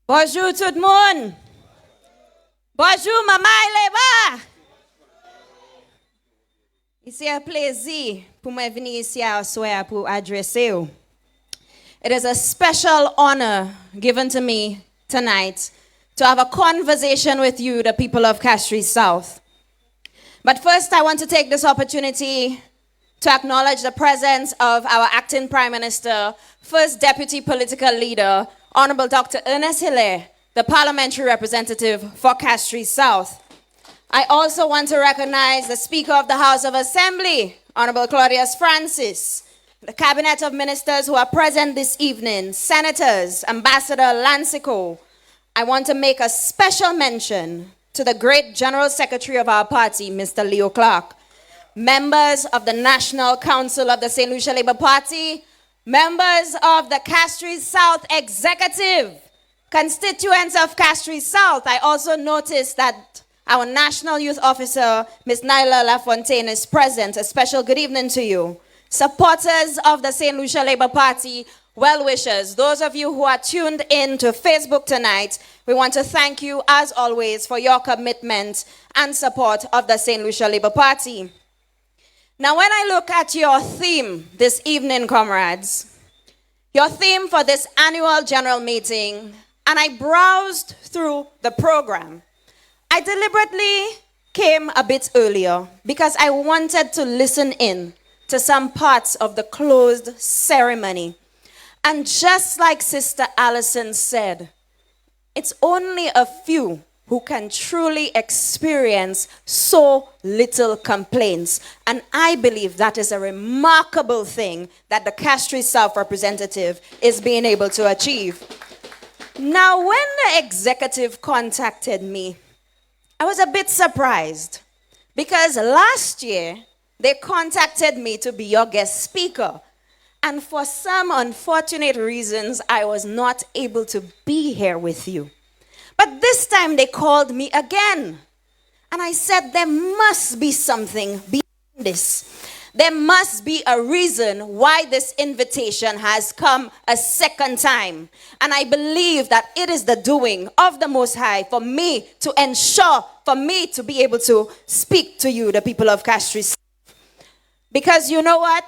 Bonjour tout le monde. Bonjour maman et Leba. C'est un plaisir pour moi venir ici à soir pour adresser vous. It is a special honor given to me tonight to have a conversation with you, the people of Castries South. But first, I want to take this opportunity to acknowledge the presence of our acting Prime Minister, First Deputy Political Leader, Honorable Dr. Ernest Hilaire, the parliamentary representative for Castries South. I also want to recognize the Speaker of the House of Assembly, Honorable Claudius Francis, the Cabinet of Ministers who are present this evening, Senators, Ambassador Lansico. I want to make a special mention to the great General Secretary of our party, Mr. Leo Clark, members of the National Council of the Saint Lucia Labour Party, members of the Castries South Executive, constituents of Castries South. I also noticed that our National Youth Officer, Ms. Nyla Lafontaine, is present. A special good evening to you. Supporters of the Saint Lucia Labour Party, well-wishers, those of you who are tuned in to Facebook tonight, we want to thank you, as always, for your commitment and support of the Saint Lucia Labour Party. Now, when I look at your theme this evening, comrades, your theme for this annual general meeting, and I browsed through the program, I deliberately came a bit earlier because I wanted to listen in to some parts of the closed ceremony. And just like Sister Allison said, it's only a few who can truly experience so little complaints. And I believe that is a remarkable thing that the Castries South representative is being able to achieve. Now, when the executive contacted me, I was a bit surprised because last year they contacted me to be your guest speaker. And for some unfortunate reasons, I was not able to be here with you. But this time they called me again. And I said, there must be something behind this. There must be a reason why this invitation has come a second time. And I believe that it is the doing of the Most High for me to ensure, for me to be able to speak to you, the people of Castries. Because you know what?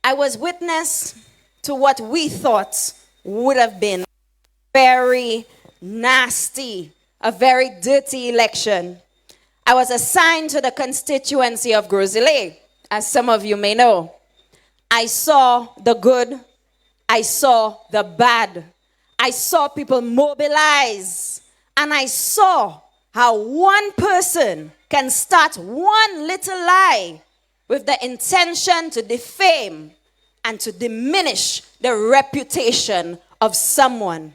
I was witness to what we thought would have been very nasty, a very dirty election. I was assigned to the constituency of Grosley, as some of you may know. I saw the good, I saw the bad. I saw people mobilize, and I saw how one person can start one little lie with the intention to defame and to diminish the reputation of someone.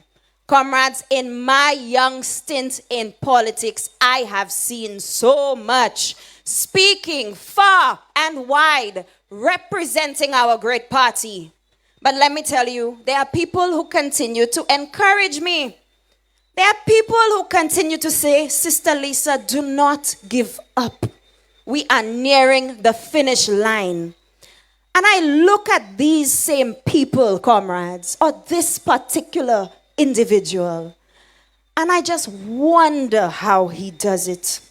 Comrades, in my young stint in politics, I have seen so much, speaking far and wide, representing our great party. But let me tell you, there are people who continue to encourage me. There are people who continue to say, Sister Lisa, do not give up. We are nearing the finish line. And I look at these same people, comrades, or this particular individual, and I just wonder how he does it.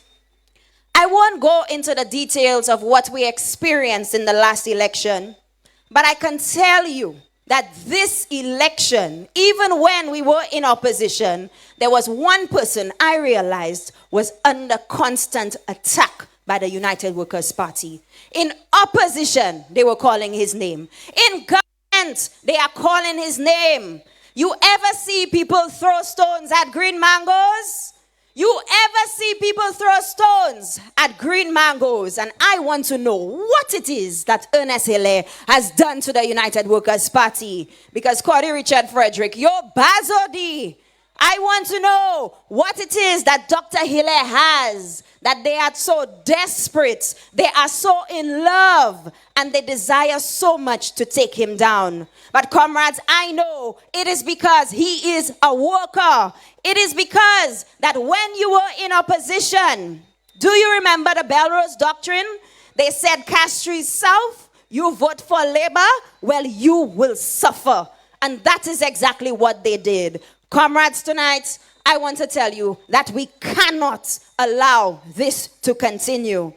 I won't go into the details of what we experienced in the last election, but I can tell you that this election, even when we were in opposition, there was one person I realized was under constant attack by the United Workers' Party. In opposition, they were calling his name. In government, they are calling his name. You ever see people throw stones at green mangoes? You ever see people throw stones at green mangoes? And I want to know what it is that Ernest Hilaire has done to the United Workers' Party. Because Cody Richard Frederick, you're Bazodi. I want to know what it is that Dr. Hilaire has, that they are so desperate, they are so in love, and they desire so much to take him down. But comrades, I know it is because he is a worker. It is because that when you were in opposition, do you remember the Belrose Doctrine? They said, Castries South, you vote for Labour, well, you will suffer. And that is exactly what they did. Comrades, tonight, I want to tell you that we cannot allow this to continue.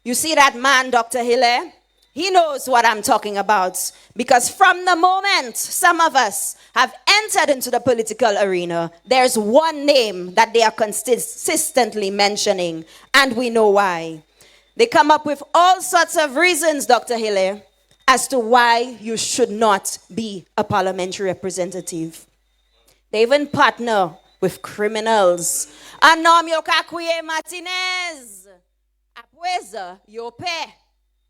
You see that man, Dr. Hille? He knows what I'm talking about, because from the moment some of us have entered into the political arena, there's one name that they are consistently mentioning, and we know why. They come up with all sorts of reasons, Dr. Hille, as to why you should not be a parliamentary representative. They even partner with criminals. Anom Yokakuye Martinez. Apweza Yope.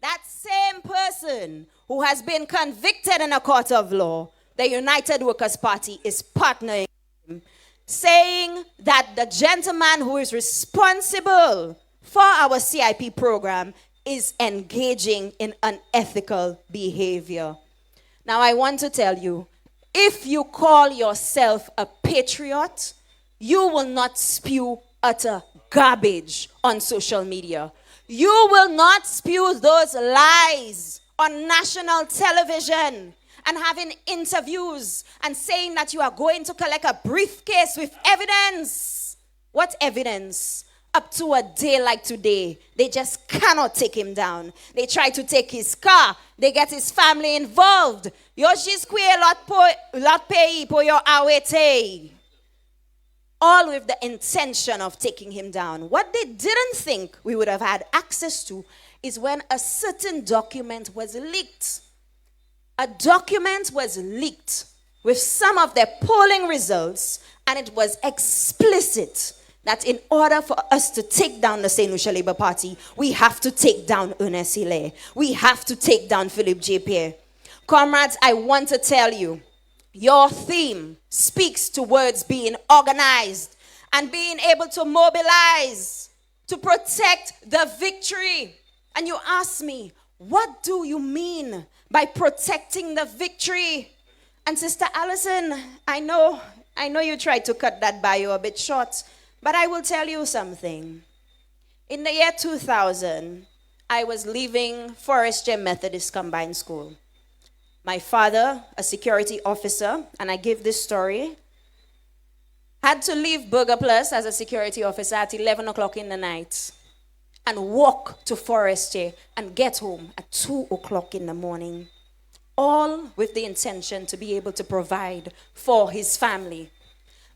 That same person who has been convicted in a court of law, the United Workers' Party is partnering with him, saying that the gentleman who is responsible for our CIP program is engaging in unethical behavior. Now, I want to tell you, if you call yourself a patriot, you will not spew utter garbage on social media. You will not spew those lies on national television and having interviews and saying that you are going to collect a briefcase with evidence. What evidence? Up to a day like today, they just cannot take him down. They try to take his car. They get his family involved. Lot pay po your awete. All with the intention of taking him down. What they didn't think we would have had access to is when a certain document was leaked. A document was leaked with some of their polling results, and it was explicit that in order for us to take down the Saint Lucia Labour Party, we have to take down Ernest Hille. We have to take down Philip J. Pierre. Comrades, I want to tell you, your theme speaks towards being organized and being able to mobilize to protect the victory. And you ask me, what do you mean by protecting the victory? And Sister Allison, I know you tried to cut that bio a bit short, but I will tell you something. In the year 2000, I was leaving Forest Gem Methodist Combined School. My father, a security officer, and I give this story, had to leave Burger Plus as a security officer at 11 o'clock in the night and walk to Forest J and get home at 2 o'clock in the morning, all with the intention to be able to provide for his family.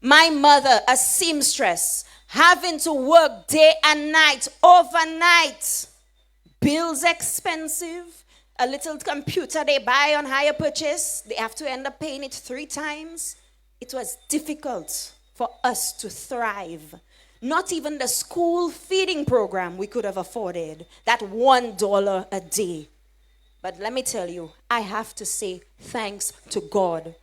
My mother, a seamstress, having to work day and night, overnight, bills expensive, a little computer they buy on hire purchase, they have to end up paying it 3 times. It was difficult for us to thrive. Not even the school feeding program we could have afforded, that $1 a day. But let me tell you, I have to say thanks to God.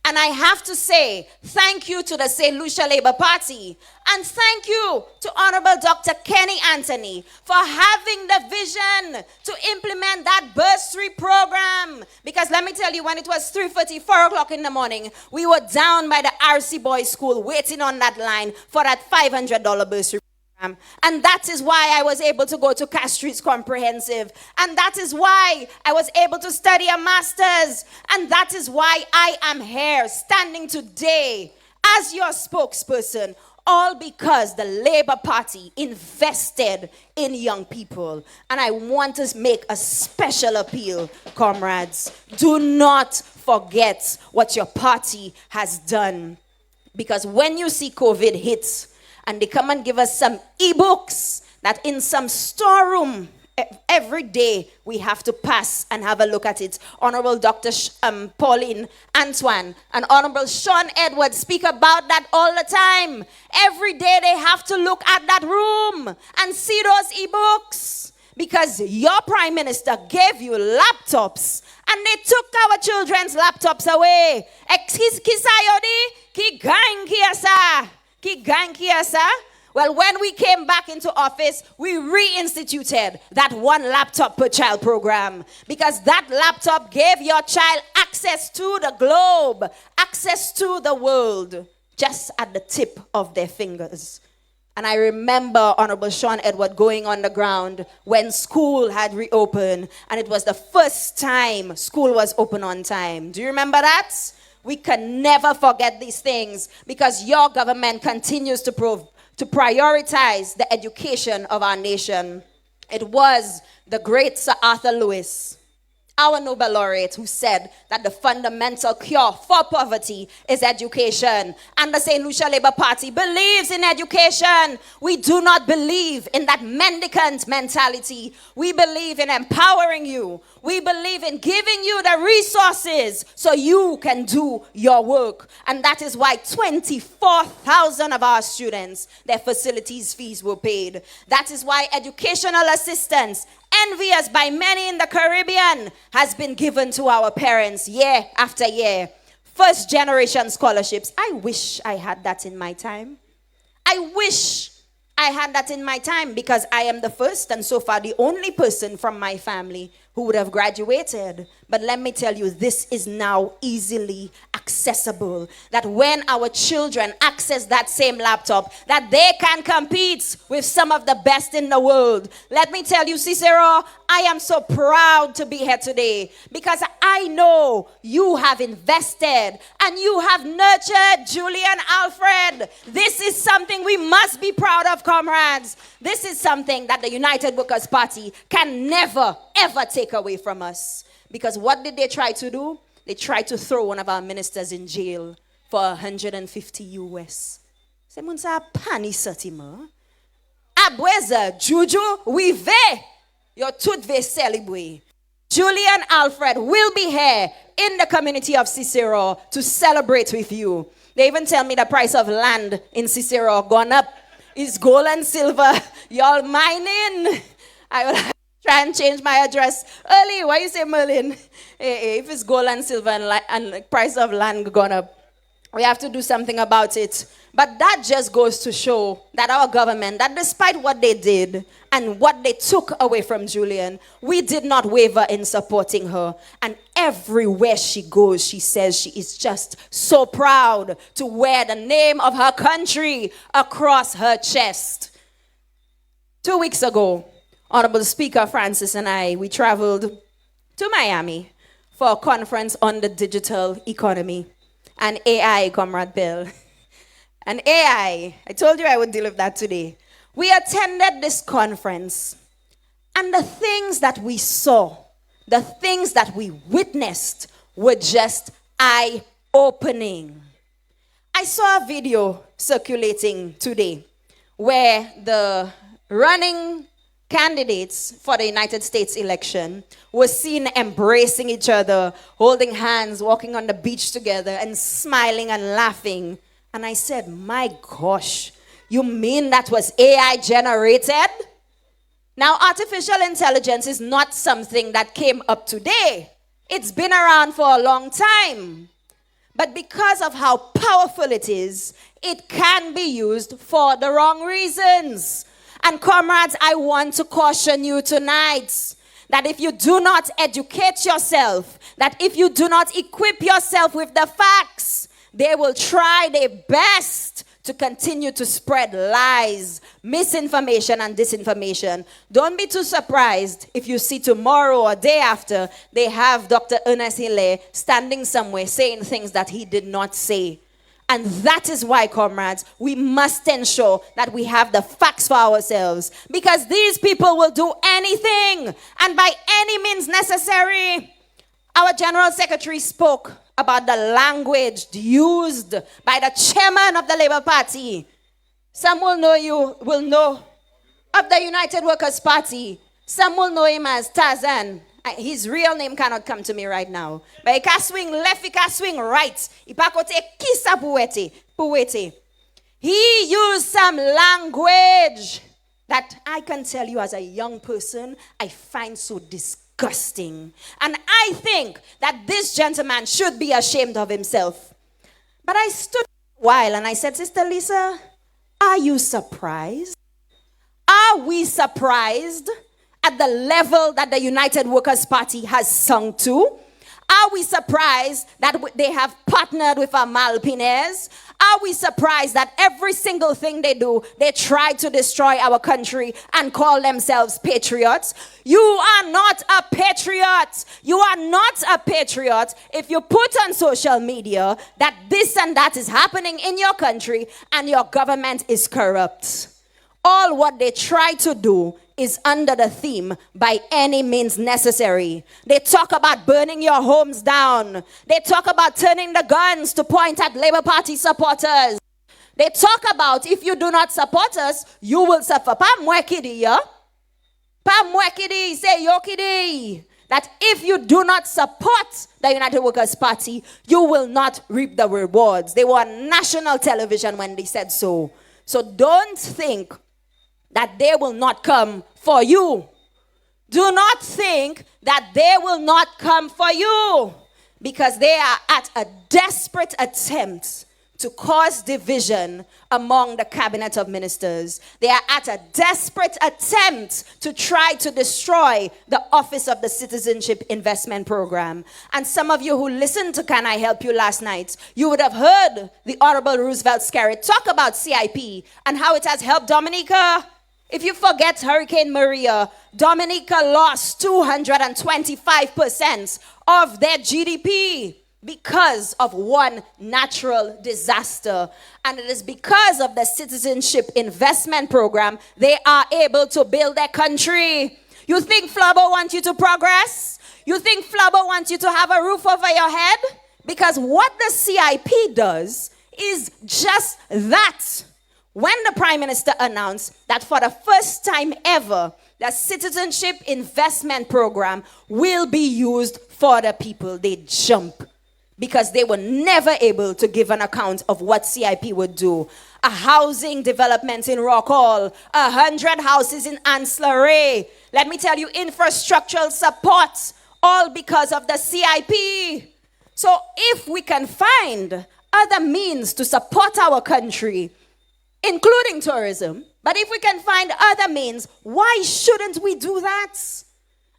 And I have to say thank you to the Saint Lucia Labour Party. And thank you to Honorable Dr. Kenny Anthony for having the vision to implement that bursary program. Because let me tell you, when it was 3:30, 4 o'clock in the morning, we were down by the RC Boys School waiting on that line for that $500 bursary. And that is why I was able to go to Castries Comprehensive. And that is why I was able to study a master's. And that is why I am here standing today as your spokesperson. All because the Labour Party invested in young people. And I want to make a special appeal, comrades. Do not forget what your party has done. Because when you see COVID hit, and they come and give us some e-books that in some storeroom every day we have to pass and have a look at it. Honorable Dr. Pauline Antoine and Honorable Sean Edwards speak about that all the time. Every day they have to look at that room and see those e-books because your Prime Minister gave you laptops and they took our children's laptops away. Well, when we came back into office, we reinstituted that one laptop per child program because that laptop gave your child access to the globe, access to the world, just at the tip of their fingers. And I remember Honorable Sean Edward going on the ground when school had reopened, and it was the first time school was open on time. Do you remember that? We can never forget these things because your government continues to prioritize the education of our nation. It was the great Sir Arthur Lewis, our Nobel laureate, who said that the fundamental cure for poverty is education. And the Saint Lucia Labour Party believes in education. We do not believe in that mendicant mentality. We believe in empowering you. We believe in giving you the resources so you can do your work. And that is why 24,000 of our students, their facilities fees were paid. That is why educational assistance, envious by many in the Caribbean, has been given to our parents year after year. First generation scholarships. I wish I had that in my time. I wish I had that in my time because I am the first and so far the only person from my family who would have graduated. But let me tell you, this is now easily accessible. That when our children access that same laptop, that they can compete with some of the best in the world. Let me tell you, Cicero, I am so proud to be here today because I know you have invested and you have nurtured Julian Alfred. This is something we must be proud of, comrades. This is something that the United Workers' Party can never, ever take away from us. Because what did they try to do? They tried to throw one of our ministers in jail for 150 US. Se moun sa pani satima. Abweza juju wive. Your tout ve celebrate. Julian Alfred will be here in the community of Cicero to celebrate with you. They even tell me the price of land in Cicero gone up. It's gold and silver. Y'all mining. I will try and change my address early. Why you say Merlin? If it's gold and silver and price of land gone up, we have to do something about it. But that just goes to show that our government, that despite what they did and what they took away from Julian, we did not waver in supporting her. And everywhere she goes, she says she is just so proud to wear the name of her country across her chest. 2 weeks ago, Honorable Speaker Francis and I, we traveled to Miami for a conference on the digital economy and AI, Comrade Bill. And AI, I told you I would deal with that today. We attended this conference, and the things that we saw, the things that we witnessed were just eye-opening. I saw a video circulating today where the running candidates for the United States election were seen embracing each other, holding hands, walking on the beach together, and smiling and laughing. And I said, my gosh, you mean that was AI generated? Now, artificial intelligence is not something that came up today. It's been around for a long time. But because of how powerful it is, it can be used for the wrong reasons. And comrades, I want to caution you tonight that if you do not educate yourself, that if you do not equip yourself with the facts, they will try their best to continue to spread lies, misinformation, and disinformation. Don't be too surprised if you see tomorrow or day after they have Dr. Ernest Hille standing somewhere saying things that he did not say. And that is why, comrades, we must ensure that we have the facts for ourselves. Because these people will do anything and by any means necessary. Our General Secretary spoke about the language used by the chairman of the Labour Party. Some will know of the United Workers' Party. Some will know him as Tarzan. His real name cannot come to me right now. But he can swing left, he can swing right. He used some language that I can tell you as a young person, I find so disgusting. And I think that this gentleman should be ashamed of himself. But I stood a while and I said, Sister Lisa, are you surprised? Are we surprised at the level that the United Workers' Party has sunk to? Are we surprised that they have partnered with our Malpines? Are we surprised that every single thing they do, they try to destroy our country and call themselves patriots? You are not a patriot. You are not a patriot if you put on social media that this and that is happening in your country and your government is corrupt. All what they try to do is under the theme, by any means necessary. They talk about burning your homes down. They talk about turning the guns to point at Labour Party supporters. They talk about, if you do not support us, you will suffer. Pa mwekidi ya? Pa mwekidi, say yokidi. That if you do not support the United Workers' Party, you will not reap the rewards. They were on national television when they said so. So don't think that they will not come for you. Do not think that they will not come for you, because they are at a desperate attempt to cause division among the cabinet of ministers. They are at a desperate attempt to try to destroy the office of the Citizenship Investment Program. And some of you who listened to Can I Help You last night, you would have heard the Honorable Roosevelt Scarrett talk about CIP and how it has helped Dominica. If you forget Hurricane Maria, Dominica lost 225% of their GDP because of one natural disaster. And it is because of the Citizenship Investment Program they are able to build their country. You think Flabo wants you to progress? You think Flabo wants you to have a roof over your head? Because what the CIP does is just that. When the Prime Minister announced that for the first time ever, the Citizenship Investment Program will be used for the people, they jump, because they were never able to give an account of what CIP would do. A housing development in Rockall, 100 houses in Ancillary. Let me tell you, infrastructural support, all because of the CIP. So if we can find other means to support our country, including tourism, but if we can find other means, why shouldn't we do that?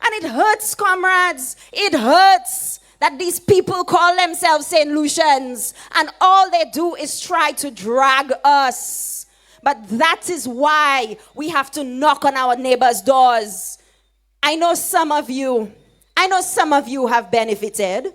And it hurts, comrades. It hurts that these people call themselves Saint Lucians and all they do is try to drag us. But that is why we have to knock on our neighbors' doors. I know some of you have benefited, and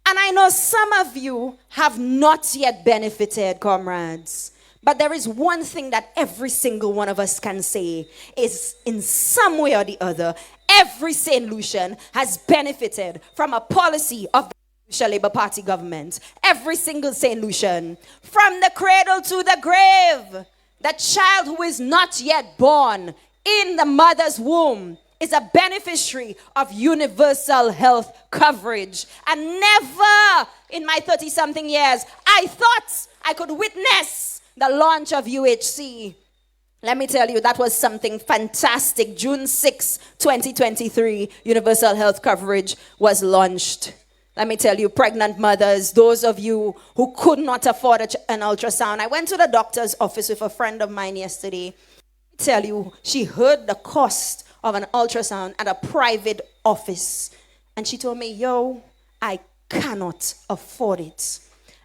I know some of you have not yet benefited, comrades. But there is one thing that every single one of us can say is, in some way or the other, every Saint Lucian has benefited from a policy of the Saint Lucia Labour Party government. Every single Saint Lucian. From the cradle to the grave. The child who is not yet born in the mother's womb is a beneficiary of universal health coverage. And never in my 30-something years, I thought I could witness the launch of UHC. Let me tell you, that was something fantastic. June 6, 2023, universal health coverage was launched. Let me tell you, pregnant mothers, those of you who could not afford an ultrasound. I went to the doctor's office with a friend of mine yesterday. I tell you, she heard the cost of an ultrasound at a private office. And she told me, yo, I cannot afford it.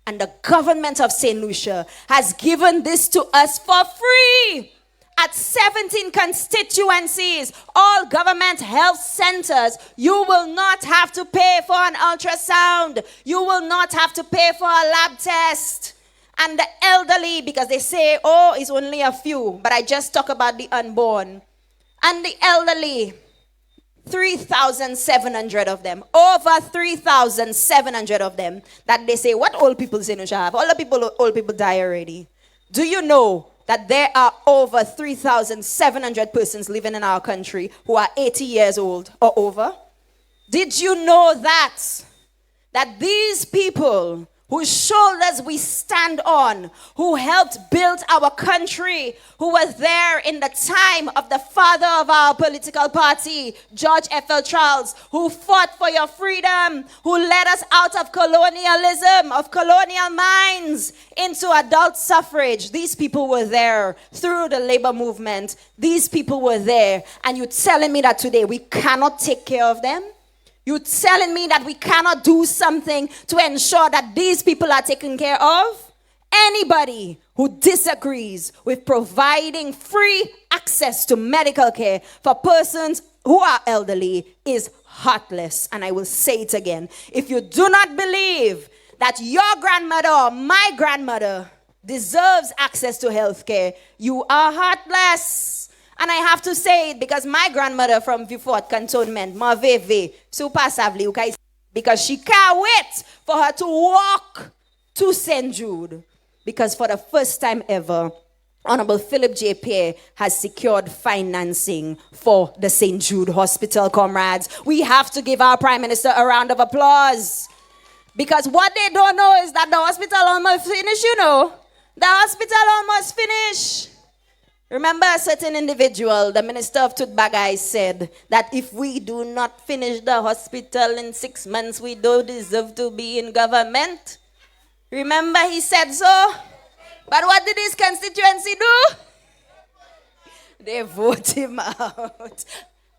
And the government of Saint Lucia has given this to us for free. At 17 constituencies, all government health centers, you will not have to pay for an ultrasound. You will not have to pay for a lab test. And the elderly, because they say, oh, it's only a few, but I just talk about the unborn. And the elderly, 3,700 of them, over 3,700 of them, that they say, what old people in Lucia have? Old people die already. Do you know that there are over 3,700 persons living in our country who are 80 years old or over? Did you know that these people whose shoulders we stand on, who helped build our country, who was there in the time of the father of our political party, George F.L. Charles, who fought for your freedom, who led us out of colonialism, of colonial minds, into adult suffrage. These people were there through the labor movement. These people were there. And you're telling me that today we cannot take care of them? You telling me that we cannot do something to ensure that these people are taken care of? Anybody who disagrees with providing free access to medical care for persons who are elderly is heartless. And I will say it again. If you do not believe that your grandmother or my grandmother deserves access to health care, you are heartless. And I have to say it because my grandmother from Vifort Cantonment, Maveve, super savely, because she can't wait for her to walk to St. Jude. Because for the first time ever, Honorable Philip J. Pierre has secured financing for the St. Jude Hospital, comrades. We have to give our Prime Minister a round of applause. Because what they don't know is that the hospital almost finished, The hospital almost finished. Remember a certain individual, the Minister of Tutbagai, said that if we do not finish the hospital in 6 months, we don't deserve to be in government. Remember he said so? But what did his constituency do? They vote him out.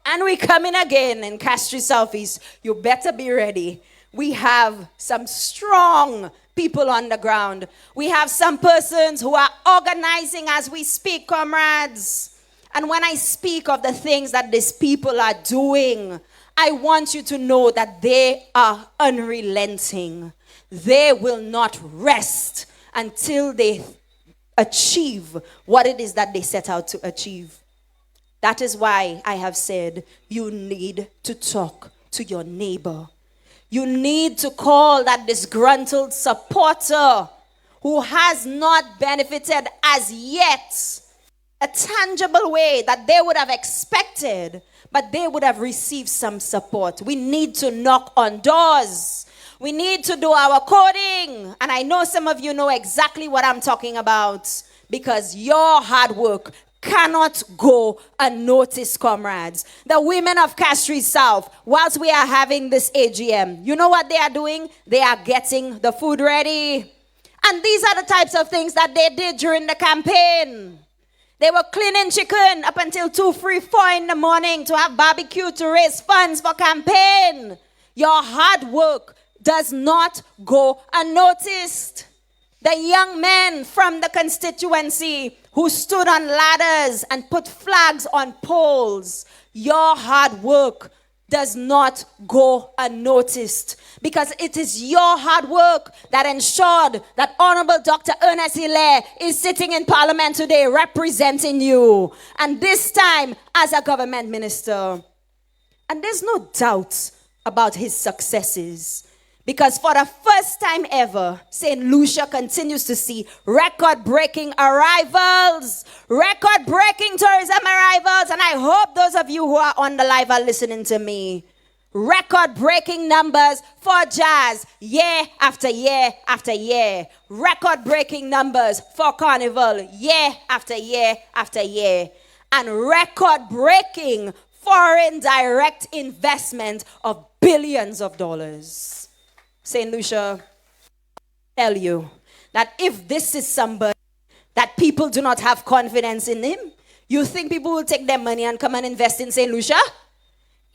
And we come in again in Castries South. You better be ready. We have some strong people on the ground. We have some persons who are organizing as we speak, comrades. And when I speak of the things that these people are doing, I want you to know that they are unrelenting. They will not rest until they achieve what it is that they set out to achieve. That is why I have said you need to talk to your neighbor. You need to call that disgruntled supporter who has not benefited as yet a tangible way that they would have expected, but they would have received some support. We need to knock on doors. We need to do our coding. And I know some of you know exactly what I'm talking about because your hard work cannot go unnoticed, comrades. The women of Castries South, whilst we are having this AGM, you know what they are doing? They are getting the food ready. And these are the types of things that they did during the campaign. They were cleaning chicken up until 2, 3, 4 in the morning to have barbecue to raise funds for campaign. Your hard work does not go unnoticed. The young men from the constituency who stood on ladders and put flags on poles, your hard work does not go unnoticed because it is your hard work that ensured that Honorable Dr. Ernest Hilaire is sitting in Parliament today representing you, and this time as a government minister. And there's no doubt about his successes. Because for the first time ever, Saint Lucia continues to see record-breaking arrivals, record-breaking tourism arrivals, and I hope those of you who are on the live are listening to me. Record-breaking numbers for jazz, year after year after year. Record-breaking numbers for carnival, year after year after year. And record-breaking foreign direct investment of billions of dollars. Saint Lucia, tell you that if this is somebody that people do not have confidence in him, you think people will take their money and come and invest in Saint Lucia?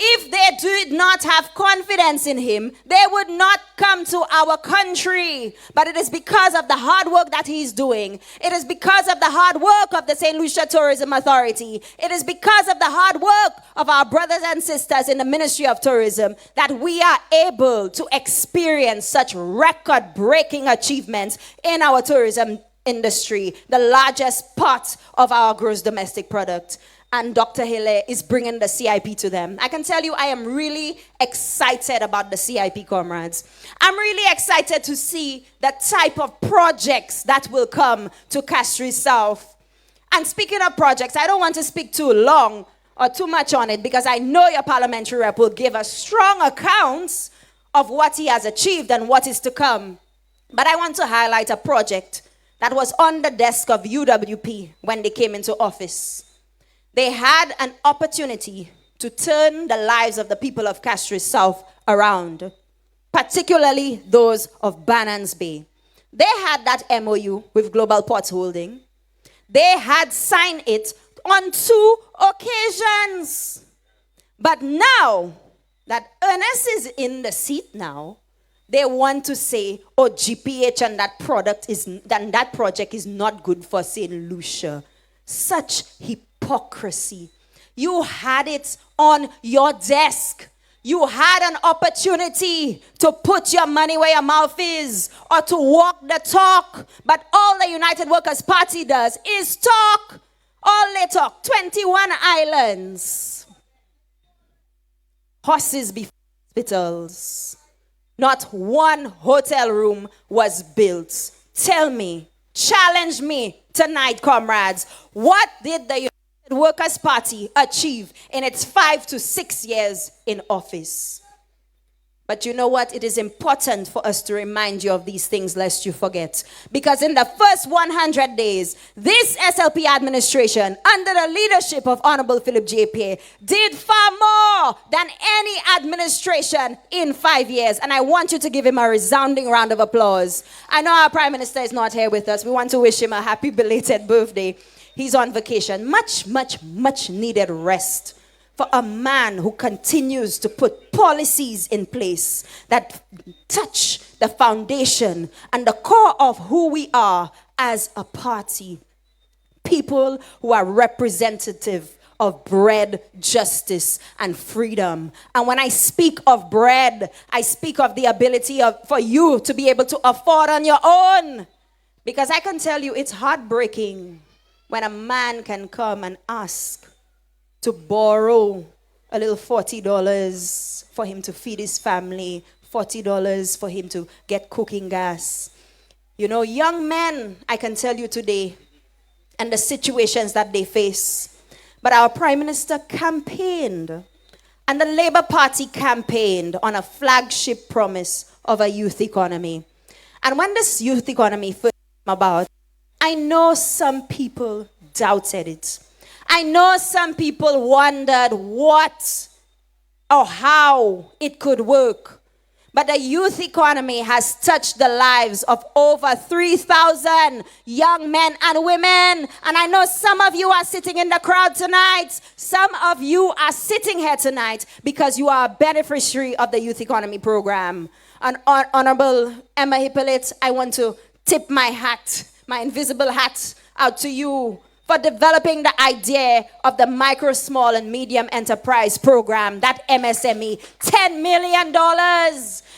If they did not have confidence in him, they would not come to our country. But it is because of the hard work that he's doing. It is because of the hard work of the Saint Lucia Tourism Authority. It is because of the hard work of our brothers and sisters in the Ministry of Tourism that we are able to experience such record-breaking achievements in our tourism industry, the largest part of our gross domestic product. And Dr. Hilaire is bringing the CIP to them. I can tell you I am really excited about the CIP, comrades. I'm really excited to see the type of projects that will come to Castries South. And speaking of projects, I don't want to speak too long or too much on it because I know your parliamentary rep will give us strong accounts of what he has achieved and what is to come. But I want to highlight a project that was on the desk of UWP when they came into office. They had an opportunity to turn the lives of the people of Castries South around, particularly those of Bannans Bay. They had that MOU with Global Ports Holding. They had signed it on 2 occasions. But now, that Ernest is in the seat now, they want to say, oh, GPH and that project is not good for Saint Lucia. Such hypocrisy. You had it on your desk. You had an opportunity to put your money where your mouth is or to walk the talk. But all the United Workers' Party does is talk. All they talk. 21 islands. Horses before hospitals. Not one hotel room was built. Tell me, challenge me tonight, comrades. What did the United Workers' Party achieve in its 5 to 6 years in office? But you know what? It is important for us to remind you of these things lest you forget. Because in the first 100 days, this SLP administration, under the leadership of Honorable Philip J.P., did far more than any administration in 5 years. And I want you to give him a resounding round of applause. I know our Prime Minister is not here with us. We want to wish him a happy belated birthday. He's on vacation. Much, much, much needed rest for a man who continues to put policies in place that touch the foundation and the core of who we are as a party. People who are representative of bread, justice, and freedom. And when I speak of bread, I speak of the ability for you to be able to afford on your own. Because I can tell you it's heartbreaking when a man can come and ask to borrow a little $40 for him to feed his family, $40 for him to get cooking gas. You know, young men, I can tell you today, and the situations that they face. But our Prime Minister campaigned, and the Labour Party campaigned on a flagship promise of a youth economy. And when this youth economy first came about, I know some people doubted it. I know some people wondered what or how it could work. But the youth economy has touched the lives of over 3,000 young men and women. And I know some of you are sitting in the crowd tonight. Some of you are sitting here tonight because you are a beneficiary of the youth economy program. And Honorable Emma Hippolyte, I want to tip my hat, my invisible hat, out to you for developing the idea of the micro, small, and medium enterprise program, that MSME, $10 million.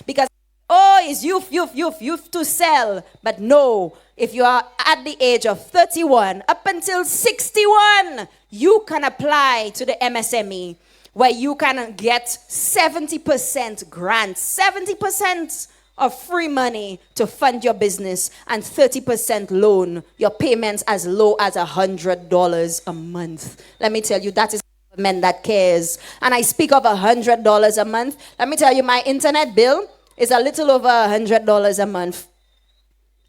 Because, it's youth to sell. But no, if you are at the age of 31 up until 61, you can apply to the MSME, where you can get 70% grants, 70% of free money to fund your business, and 30% loan, your payments as low as $100 a month. Let me tell you, that is a government that cares. And I speak of $100 a month. Let me tell you, my internet bill is a little over $100 a month.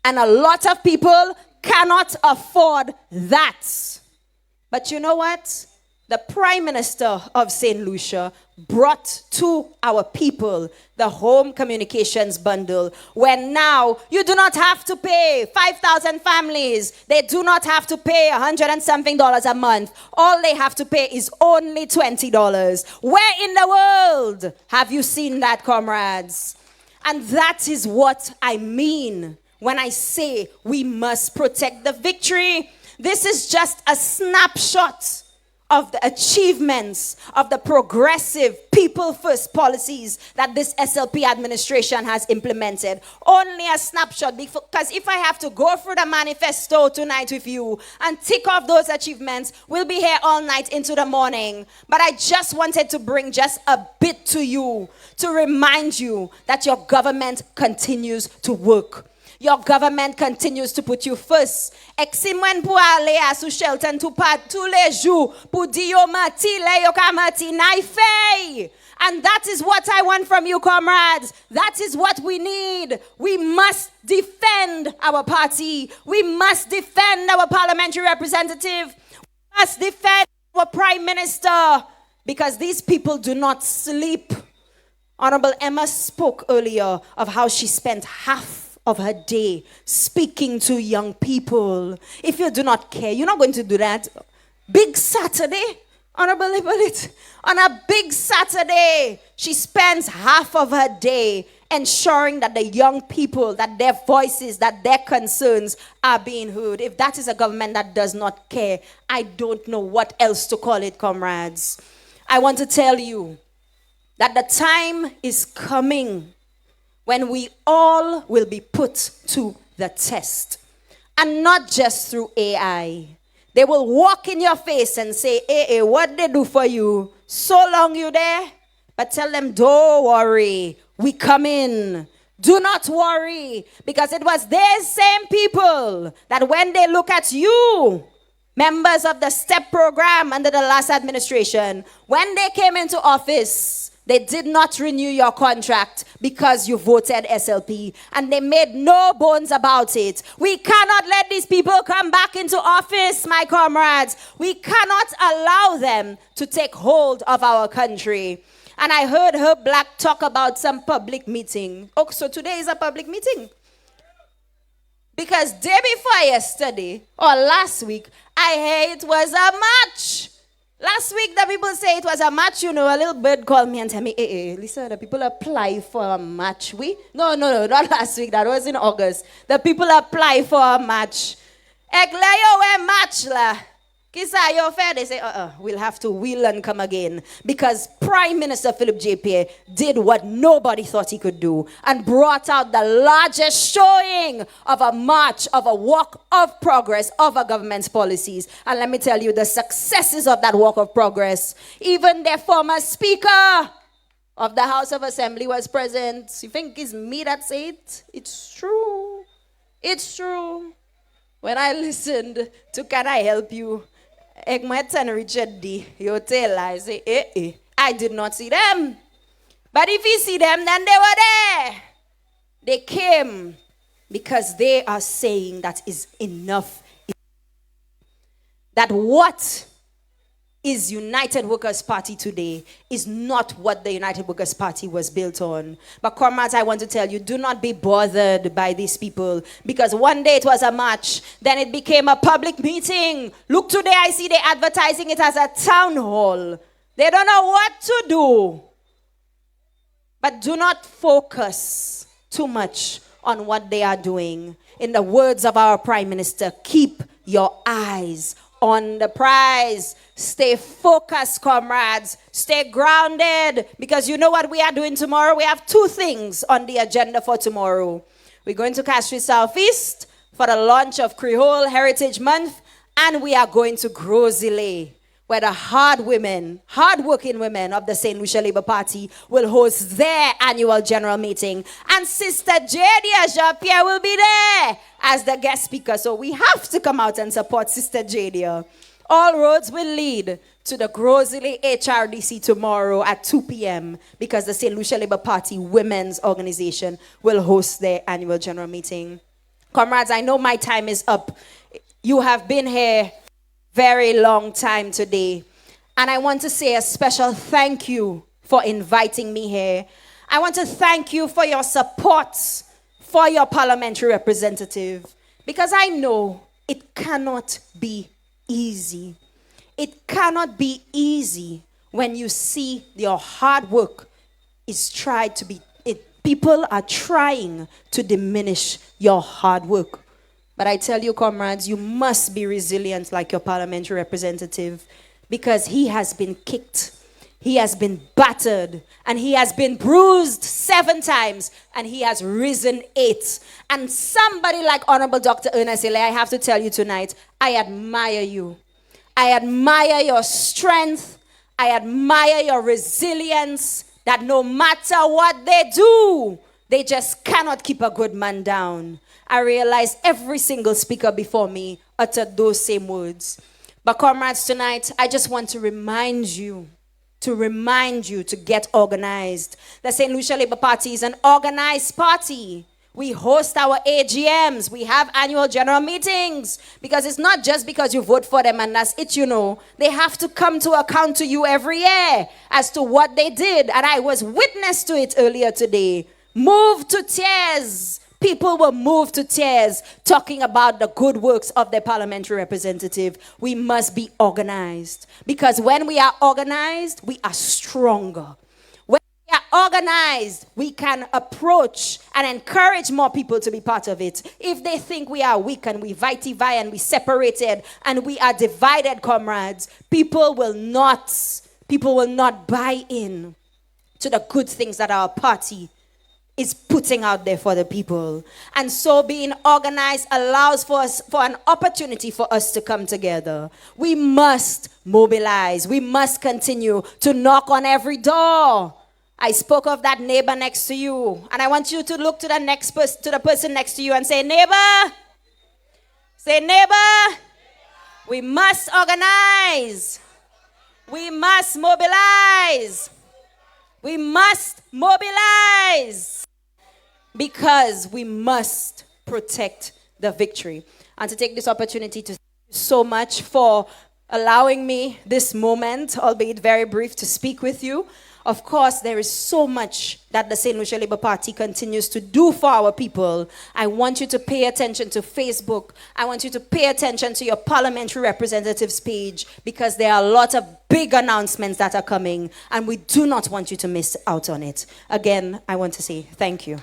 And a lot of people cannot afford that. But you know what? The Prime Minister of Saint Lucia brought to our people the home communications bundle, where now you do not have to pay 5,000 families. They do not have to pay $100 and something a month. All they have to pay is only $20. Where in the world have you seen that, comrades? And that is what I mean when I say we must protect the victory. This is just a snapshot of the achievements of the progressive people-first policies that this SLP administration has implemented. Only a snapshot, because if I have to go through the manifesto tonight with you and tick off those achievements, we'll be here all night into the morning. But I just wanted to bring just a bit to you to remind you that your government continues to work. Your government continues to put you first. Eximwen pou ale a sou Shelton tout pas tous les jours pour dire mati le yo ka mati naifei. And that is what I want from you, comrades. That is what we need. We must defend our party. We must defend our parliamentary representative. We must defend our Prime Minister, because these people do not sleep. Honorable Emma spoke earlier of how she spent half of her day speaking to young people. If you do not care, you're not going to do that. Big Saturday, Honorable Hippolyte, on a big Saturday, she spends half of her day ensuring that the young people, that their voices, that their concerns are being heard. If that is a government that does not care, I don't know what else to call it, comrades. I want to tell you that the time is coming when we all will be put to the test. And not just through AI. They will walk in your face and say, hey, what they do for you? So long you there? But tell them, don't worry. We come in. Do not worry. Because it was these same people that when they look at you, members of the STEP program under the last administration, when they came into office, they did not renew your contract because you voted SLP. And they made no bones about it. We cannot let these people come back into office, my comrades. We cannot allow them to take hold of our country. And I heard her Black talk about some public meeting. Oh, so today is a public meeting. Because day before yesterday, or last week, I heard it was a match. Last week, the people say it was a match, a little bird called me and tell me, hey, listen, the people apply for a match. No, not last week, that was in August. The people apply for a match. Eglayo we match la. Kisa yo fair, they say, we'll have to wheel and come again. Because Prime Minister Philip J. Pierre did what nobody thought he could do and brought out the largest showing of a march, of a walk of progress of a government's policies. And let me tell you, the successes of that walk of progress, even their former Speaker of the House of Assembly was present. You think it's me that say it? It's true. It's true. When I listened to Can I Help You? Egmerton Richard D. You tell I say, I did not see them. But if you see them, then they were there. They came because they are saying that is enough. That what is United Workers' Party today is not what the United Workers' Party was built on. But comrades, I want to tell you, do not be bothered by these people. Because one day it was a march, then it became a public meeting. Look, today I see they advertising it as a town hall. They don't know what to do. But do not focus too much on what they are doing. In the words of our Prime Minister, keep your eyes on the prize. Stay focused, comrades. Stay grounded. Because you know what we are doing tomorrow? We have two things on the agenda for tomorrow. We're going to Castries South for the launch of Creole Heritage Month. And we are going to Grosile, where the hard-working women of the Saint Lucia Labour Party will host their annual general meeting. And Sister Jadia Jean-Pierre will be there as the guest speaker. So we have to come out and support Sister Jadia. All roads will lead to the Grosile HRDC tomorrow at 2 p.m. because the Saint Lucia Labour Party Women's Organization will host their annual general meeting. Comrades, I know my time is up. You have been here very long time today. And I want to say a special thank you for inviting me here. I want to thank you for your support for your parliamentary representative. Because I know it cannot be easy. It cannot be easy when you see your hard work is tried to be, people are trying to diminish your hard work. But I tell you, comrades, you must be resilient like your parliamentary representative because he has been kicked, he has been battered, and he has been bruised 7 times, and he has risen 8. And somebody like Honorable Dr. Ernest Ile, I have to tell you tonight, I admire you. I admire your strength. I admire your resilience, that no matter what they do, they just cannot keep a good man down. I realize every single speaker before me uttered those same words. But comrades, tonight, I just want to remind you to get organized. The Saint Lucia Labour Party is an organized party. We host our AGMs. We have annual general meetings. Because it's not just because you vote for them and that's it, you know. They have to come to account to you every year as to what they did. And I was witness to it earlier today. Moved to tears People were moved to tears talking about the good works of their parliamentary representative. We must be organized, because when we are organized, we are stronger. When we are organized, we can approach and encourage more people to be part of it. If they think we are weak and we vitae and we separated and we are divided, comrades, people will not buy in to the good things that our party is putting out there for the people. And so being organized allows for an opportunity for us to come together. We must mobilize. We must continue to knock on every door. I spoke of that neighbor next to you, and I want you to look to the person next to you and say, neighbor, we must organize. We must mobilize. We must mobilize. Because we must protect the victory. And to take this opportunity to thank you so much for allowing me this moment, albeit very brief, to speak with you. Of course, there is so much that the Saint Lucia Labour Party continues to do for our people. I want you to pay attention to Facebook. I want you to pay attention to your parliamentary representatives page, because there are a lot of big announcements that are coming, and we do not want you to miss out on it. Again, I want to say thank you.